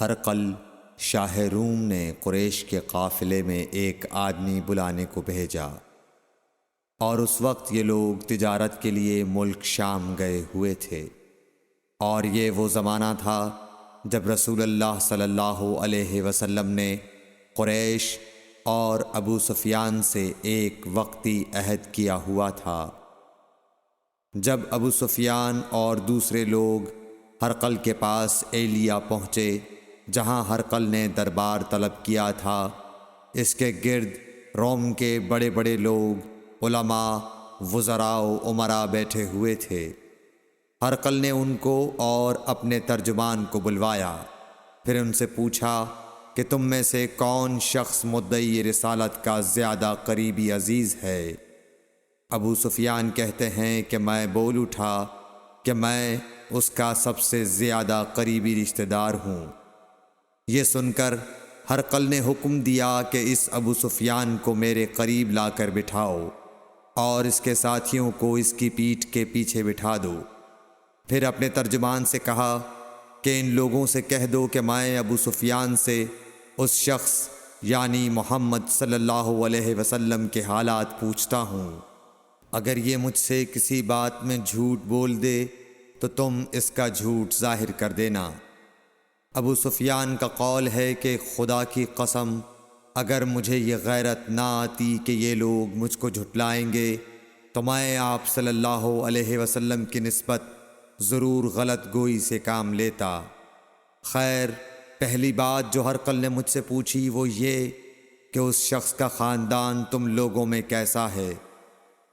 ہرقل شاہ روم نے قریش کے قافلے میں ایک آدمی بلانے کو بھیجا، اور اس وقت یہ لوگ تجارت کے لیے ملک شام گئے ہوئے تھے، اور یہ وہ زمانہ تھا جب رسول اللہ صلی اللہ علیہ وسلم نے قریش اور ابو سفیان سے ایک وقتی عہد کیا ہوا تھا۔ جب ابو سفیان اور دوسرے لوگ ہرقل کے پاس ایلیا پہنچے جہاں ہرقل نے دربار طلب کیا تھا، اس کے گرد روم کے بڑے بڑے لوگ، علماء، وزراء و امراء بیٹھے ہوئے تھے۔ ہرقل نے ان کو اور اپنے ترجمان کو بلوایا، پھر ان سے پوچھا کہ تم میں سے کون شخص مدعی رسالت کا زیادہ قریبی عزیز ہے؟ ابو سفیان کہتے ہیں کہ میں بول اٹھا کہ میں اس کا سب سے زیادہ قریبی رشتہ دار ہوں۔ یہ سن کر ہرقل نے حکم دیا کہ اس ابو سفیان کو میرے قریب لا کر بٹھاؤ اور اس کے ساتھیوں کو اس کی پیٹھ کے پیچھے بٹھا دو۔ پھر اپنے ترجمان سے کہا کہ ان لوگوں سے کہہ دو کہ میں ابو سفیان سے اس شخص یعنی محمد صلی اللہ علیہ وسلم کے حالات پوچھتا ہوں، اگر یہ مجھ سے کسی بات میں جھوٹ بول دے تو تم اس کا جھوٹ ظاہر کر دینا۔ ابو سفیان کا قول ہے کہ خدا کی قسم اگر مجھے یہ غیرت نہ آتی کہ یہ لوگ مجھ کو جھٹلائیں گے تو میں آپ صلی اللہ علیہ وسلم کی نسبت ضرور غلط گوئی سے کام لیتا۔ خیر، پہلی بات جو ہرقل نے مجھ سے پوچھی وہ یہ کہ اس شخص کا خاندان تم لوگوں میں کیسا ہے؟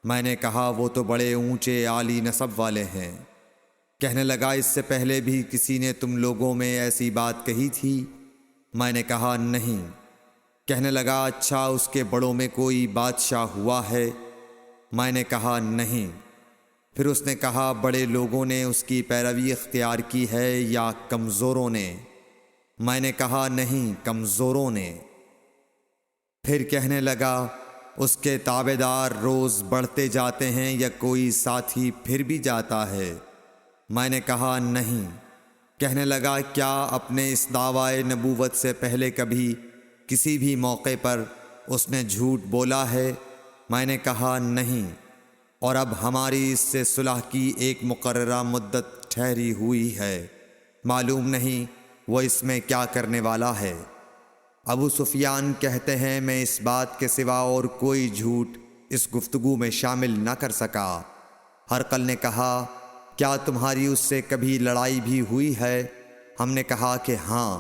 میں نے کہا وہ تو بڑے اونچے عالی نسب والے ہیں۔ کہنے لگا اس سے پہلے بھی کسی نے تم لوگوں میں ایسی بات کہی تھی؟ میں نے کہا نہیں۔ کہنے لگا اچھا اس کے بڑوں میں کوئی بادشاہ ہوا ہے؟ میں نے کہا نہیں۔ پھر اس نے کہا بڑے لوگوں نے اس کی پیروی اختیار کی ہے یا کمزوروں نے؟ میں نے کہا نہیں، کمزوروں نے۔ پھر کہنے لگا اس کے تابعدار روز بڑھتے جاتے ہیں یا کوئی ساتھی پھر بھی جاتا ہے؟ میں نے کہا نہیں۔ کہنے لگا کیا اپنے اس دعوی نبوت سے پہلے کبھی کسی بھی موقع پر اس نے جھوٹ بولا ہے؟ میں نے کہا نہیں، اور اب ہماری اس سے صلح کی ایک مقررہ مدت ٹھہری ہوئی ہے، معلوم نہیں وہ اس میں کیا کرنے والا ہے۔ ابو سفیان کہتے ہیں میں اس بات کے سوا اور کوئی جھوٹ اس گفتگو میں شامل نہ کر سکا۔ ہرقل نے کہا کیا تمہاری اس سے کبھی لڑائی بھی ہوئی ہے؟ ہم نے کہا کہ ہاں۔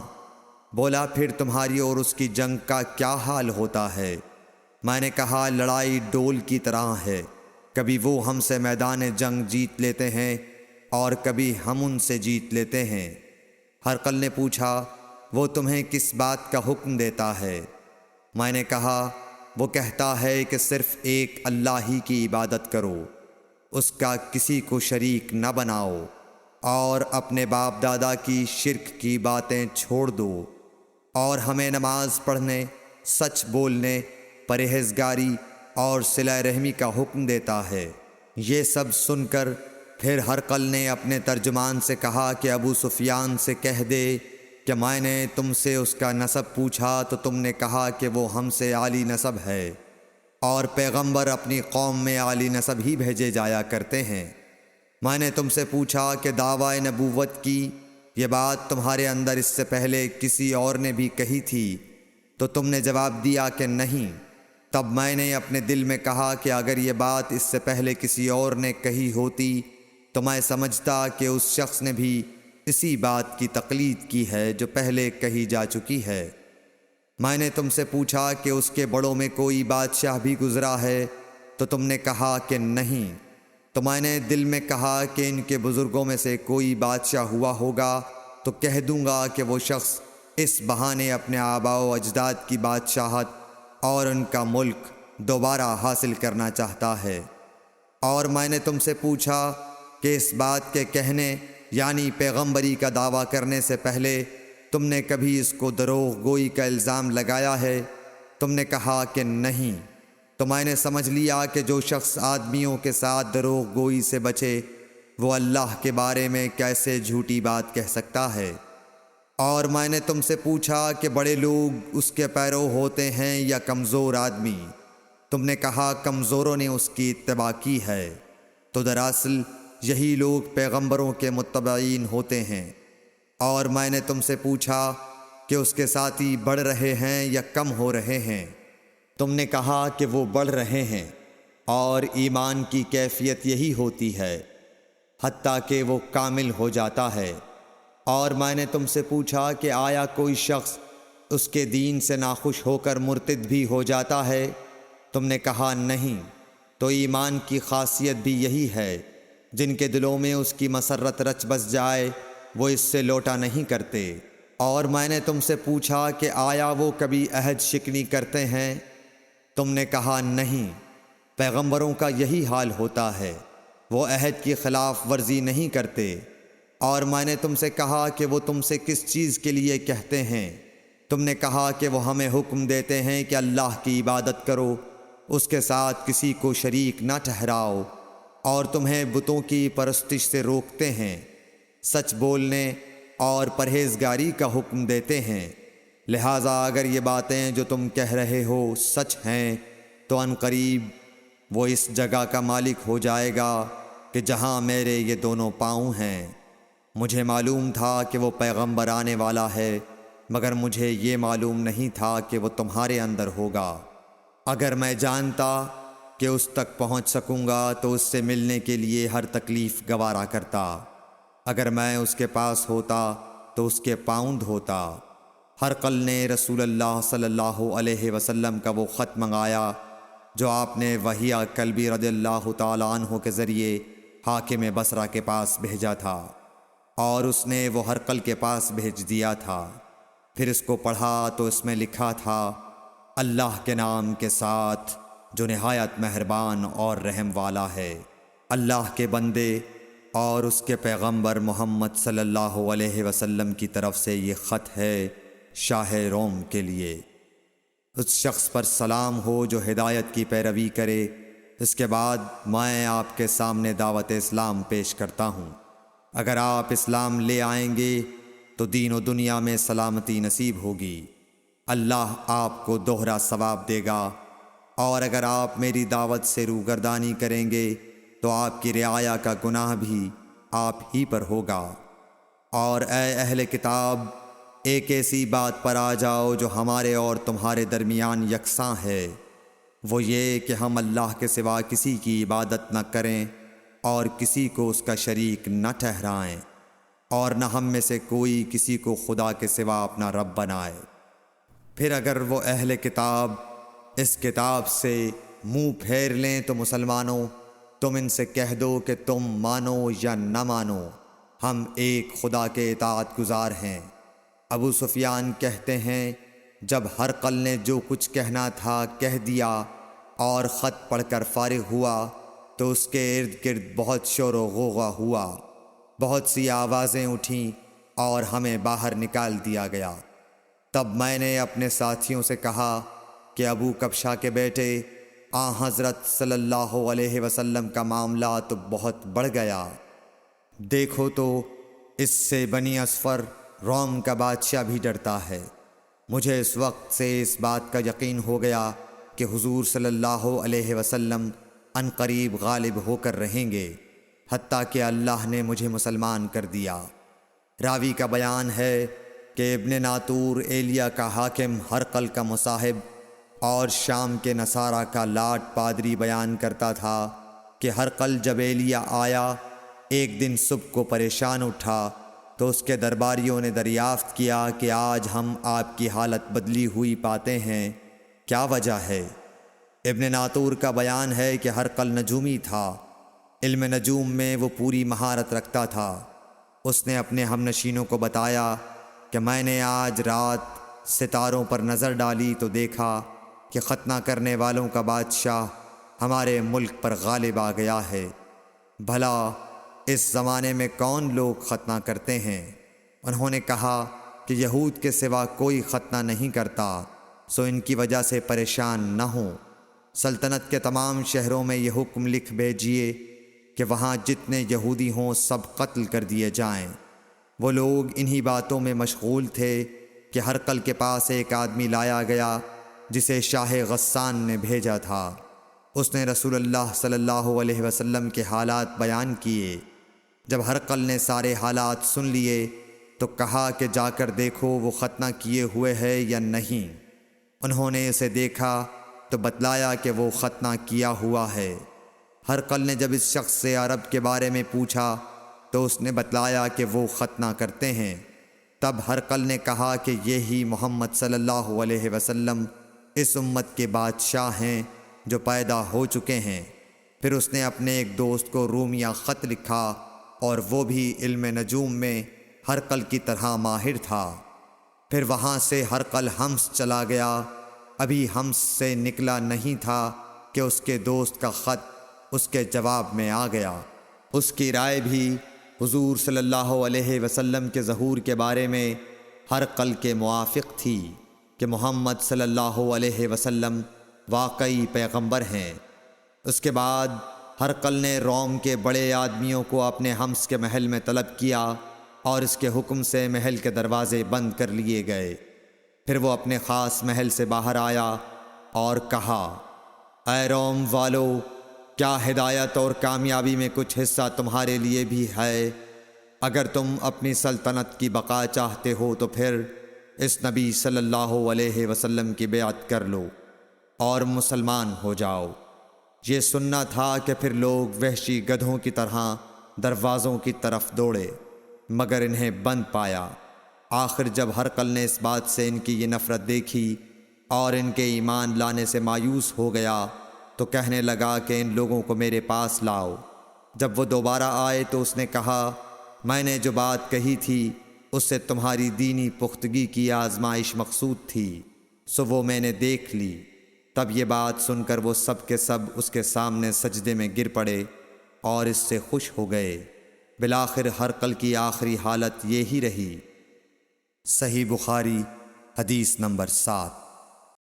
بولا پھر تمہاری اور اس کی جنگ کا کیا حال ہوتا ہے؟ میں نے کہا لڑائی ڈول کی طرح ہے، کبھی وہ ہم سے میدان جنگ جیت لیتے ہیں اور کبھی ہم ان سے جیت لیتے ہیں۔ ہرقل نے پوچھا وہ تمہیں کس بات کا حکم دیتا ہے؟ میں نے کہا وہ کہتا ہے کہ صرف ایک اللہ ہی کی عبادت کرو، اس کا کسی کو شریک نہ بناؤ، اور اپنے باپ دادا کی شرک کی باتیں چھوڑ دو، اور ہمیں نماز پڑھنے، سچ بولنے، پرہیزگاری اور صلہ رحمی کا حکم دیتا ہے۔ یہ سب سن کر پھر ہرقل نے اپنے ترجمان سے کہا کہ ابو سفیان سے کہہ دے کہ میں نے تم سے اس کا نسب پوچھا تو تم نے کہا کہ وہ ہم سے عالی نسب ہے، اور پیغمبر اپنی قوم میں عالی نسب ہی بھیجے جایا کرتے ہیں۔ میں نے تم سے پوچھا کہ دعوی نبوت کی یہ بات تمہارے اندر اس سے پہلے کسی اور نے بھی کہی تھی؟ تو تم نے جواب دیا کہ نہیں۔ تب میں نے اپنے دل میں کہا کہ اگر یہ بات اس سے پہلے کسی اور نے کہی ہوتی تو میں سمجھتا کہ اس شخص نے بھی اسی بات کی تقلید کی ہے جو پہلے کہی جا چکی ہے۔ میں نے تم سے پوچھا کہ اس کے بڑوں میں کوئی بادشاہ بھی گزرا ہے؟ تو تم نے کہا کہ نہیں۔ تو میں نے دل میں کہا کہ ان کے بزرگوں میں سے کوئی بادشاہ ہوا ہوگا تو کہہ دوں گا کہ وہ شخص اس بہانے اپنے آباء و اجداد کی بادشاہت اور ان کا ملک دوبارہ حاصل کرنا چاہتا ہے۔ اور میں نے تم سے پوچھا کہ اس بات کے کہنے یعنی پیغمبری کا دعویٰ کرنے سے پہلے تم نے کبھی اس کو دروغ گوئی کا الزام لگایا ہے؟ تم نے کہا کہ نہیں۔ تو میں نے سمجھ لیا کہ جو شخص آدمیوں کے ساتھ دروغ گوئی سے بچے وہ اللہ کے بارے میں کیسے جھوٹی بات کہہ سکتا ہے۔ اور میں نے تم سے پوچھا کہ بڑے لوگ اس کے پیرو ہوتے ہیں یا کمزور آدمی؟ تم نے کہا کمزوروں نے اس کی اتباع کی ہے۔ تو دراصل یہی لوگ پیغمبروں کے متبعین ہوتے ہیں۔ اور میں نے تم سے پوچھا کہ اس کے ساتھی بڑھ رہے ہیں یا کم ہو رہے ہیں؟ تم نے کہا کہ وہ بڑھ رہے ہیں، اور ایمان کی کیفیت یہی ہوتی ہے حتیٰ کہ وہ کامل ہو جاتا ہے۔ اور میں نے تم سے پوچھا کہ آیا کوئی شخص اس کے دین سے ناخوش ہو کر مرتد بھی ہو جاتا ہے؟ تم نے کہا نہیں۔ تو ایمان کی خاصیت بھی یہی ہے، جن کے دلوں میں اس کی مسرت رچ بس جائے وہ اس سے لوٹا نہیں کرتے۔ اور میں نے تم سے پوچھا کہ آیا وہ کبھی عہد شکنی کرتے ہیں؟ تم نے کہا نہیں۔ پیغمبروں کا یہی حال ہوتا ہے، وہ عہد کی خلاف ورزی نہیں کرتے۔ اور میں نے تم سے کہا کہ وہ تم سے کس چیز کے لیے کہتے ہیں؟ تم نے کہا کہ وہ ہمیں حکم دیتے ہیں کہ اللہ کی عبادت کرو، اس کے ساتھ کسی کو شریک نہ ٹھہراؤ، اور تمہیں بتوں کی پرستش سے روکتے ہیں، سچ بولنے اور پرہیزگاری کا حکم دیتے ہیں۔ لہٰذا اگر یہ باتیں جو تم کہہ رہے ہو سچ ہیں تو ان قریب وہ اس جگہ کا مالک ہو جائے گا کہ جہاں میرے یہ دونوں پاؤں ہیں۔ مجھے معلوم تھا کہ وہ پیغمبر آنے والا ہے، مگر مجھے یہ معلوم نہیں تھا کہ وہ تمہارے اندر ہوگا۔ اگر میں جانتا کہ اس تک پہنچ سکوں گا تو اس سے ملنے کے لیے ہر تکلیف گوارا کرتا۔ اگر میں اس کے پاس ہوتا تو اس کے پاؤں دھوتا۔ ہرقل نے رسول اللہ صلی اللہ علیہ وسلم کا وہ خط منگایا جو آپ نے وحیہ کلبی رضی اللہ تعالیٰ عنہ کے ذریعے حاکم بصرہ کے پاس بھیجا تھا، اور اس نے وہ ہرقل کے پاس بھیج دیا تھا۔ پھر اس کو پڑھا تو اس میں لکھا تھا، اللہ کے نام کے ساتھ جو نہایت مہربان اور رحم والا ہے۔ اللہ کے بندے اور اس کے پیغمبر محمد صلی اللہ علیہ وسلم کی طرف سے یہ خط ہے شاہ روم کے لیے۔ اس شخص پر سلام ہو جو ہدایت کی پیروی کرے۔ اس کے بعد میں آپ کے سامنے دعوت اسلام پیش کرتا ہوں۔ اگر آپ اسلام لے آئیں گے تو دین و دنیا میں سلامتی نصیب ہوگی، اللہ آپ کو دوہرا ثواب دے گا۔ اور اگر آپ میری دعوت سے روگردانی کریں گے تو آپ کی رعایا کا گناہ بھی آپ ہی پر ہوگا۔ اور اے اہل کتاب، ایک ایسی بات پر آ جاؤ جو ہمارے اور تمہارے درمیان یکساں ہے، وہ یہ کہ ہم اللہ کے سوا کسی کی عبادت نہ کریں اور کسی کو اس کا شریک نہ ٹھہرائیں، اور نہ ہم میں سے کوئی کسی کو خدا کے سوا اپنا رب بنائے۔ پھر اگر وہ اہل کتاب اس کتاب سے منہ پھیر لیں تو مسلمانوں، تم ان سے کہہ دو کہ تم مانو یا نہ مانو، ہم ایک خدا کے اطاعت گزار ہیں۔ ابو سفیان کہتے ہیں، جب ہرقل نے جو کچھ کہنا تھا کہہ دیا اور خط پڑھ کر فارغ ہوا تو اس کے ارد گرد بہت شور و غوغا ہوا، بہت سی آوازیں اٹھیں اور ہمیں باہر نکال دیا گیا۔ تب میں نے اپنے ساتھیوں سے کہا کہ ابو کبشہ کے بیٹے حضرت صلی اللہ علیہ وسلم کا معاملہ تو بہت بڑھ گیا۔ دیکھو تو اس سے بنی اصفر روم کا بادشاہ بھی ڈرتا ہے۔ مجھے اس وقت سے اس بات کا یقین ہو گیا کہ حضور صلی اللہ علیہ وسلم ان قریب غالب ہو کر رہیں گے، حتیٰ کہ اللہ نے مجھے مسلمان کر دیا۔ راوی کا بیان ہے کہ ابن ناطور ایلیا کا حاکم ہرقل کا مصاحب اور شام کے نصارہ کا لاٹ پادری بیان کرتا تھا کہ ہرقل جب ایلیا آیا ایک دن صبح کو پریشان اٹھا تو اس کے درباریوں نے دریافت کیا کہ آج ہم آپ کی حالت بدلی ہوئی پاتے ہیں، کیا وجہ ہے؟ ابن ناطور کا بیان ہے کہ ہرقل نجومی تھا، علم نجوم میں وہ پوری مہارت رکھتا تھا۔ اس نے اپنے ہم نشینوں کو بتایا کہ میں نے آج رات ستاروں پر نظر ڈالی تو دیکھا کہ ختنہ کرنے والوں کا بادشاہ ہمارے ملک پر غالب آ گیا ہے۔ بھلا اس زمانے میں کون لوگ ختنہ کرتے ہیں؟ انہوں نے کہا کہ یہود کے سوا کوئی ختنہ نہیں کرتا، سو ان کی وجہ سے پریشان نہ ہوں۔ سلطنت کے تمام شہروں میں یہ حکم لکھ بھیجیے کہ وہاں جتنے یہودی ہوں سب قتل کر دیے جائیں۔ وہ لوگ انہی باتوں میں مشغول تھے کہ ہرقل کے پاس ایک آدمی لایا گیا جسے شاہ غسان نے بھیجا تھا۔ اس نے رسول اللہ صلی اللہ علیہ وسلم کے حالات بیان کیے۔ جب ہرقل نے سارے حالات سن لیے تو کہا کہ جا کر دیکھو وہ ختنہ کیے ہوئے ہے یا نہیں۔ انہوں نے اسے دیکھا تو بتلایا کہ وہ ختنہ کیا ہوا ہے۔ ہرقل نے جب اس شخص سے عرب کے بارے میں پوچھا تو اس نے بتلایا کہ وہ ختنہ کرتے ہیں۔ تب ہرقل نے کہا کہ یہی محمد صلی اللہ علیہ وسلم اس امت کے بادشاہ ہیں جو پیدا ہو چکے ہیں۔ پھر اس نے اپنے ایک دوست کو رومیہ خط لکھا اور وہ بھی علم نجوم میں ہرقل کی طرح ماہر تھا۔ پھر وہاں سے ہرقل حمص چلا گیا۔ ابھی حمص سے نکلا نہیں تھا کہ اس کے دوست کا خط اس کے جواب میں آ گیا۔ اس کی رائے بھی حضور صلی اللہ علیہ وسلم کے ظہور کے بارے میں ہرقل کے موافق تھی کہ محمد صلی اللہ علیہ وسلم واقعی پیغمبر ہیں۔ اس کے بعد ہرقل نے روم کے بڑے آدمیوں کو اپنے حمص کے محل میں طلب کیا اور اس کے حکم سے محل کے دروازے بند کر لیے گئے۔ پھر وہ اپنے خاص محل سے باہر آیا اور کہا، اے روم والو، کیا ہدایت اور کامیابی میں کچھ حصہ تمہارے لیے بھی ہے؟ اگر تم اپنی سلطنت کی بقا چاہتے ہو تو پھر اس نبی صلی اللہ علیہ وسلم کی بیعت کر لو اور مسلمان ہو جاؤ۔ یہ سننا تھا کہ پھر لوگ وحشی گدھوں کی طرح دروازوں کی طرف دوڑے مگر انہیں بند پایا۔ آخر جب ہرقل نے اس بات سے ان کی یہ نفرت دیکھی اور ان کے ایمان لانے سے مایوس ہو گیا تو کہنے لگا کہ ان لوگوں کو میرے پاس لاؤ۔ جب وہ دوبارہ آئے تو اس نے کہا، میں نے جو بات کہی تھی اس سے تمہاری دینی پختگی کی آزمائش مقصود تھی، سو وہ میں نے دیکھ لی۔ تب یہ بات سن کر وہ سب کے سب اس کے سامنے سجدے میں گر پڑے اور اس سے خوش ہو گئے۔ بالآخر ہرقل کی آخری حالت یہی رہی۔ صحیح بخاری حدیث نمبر 7۔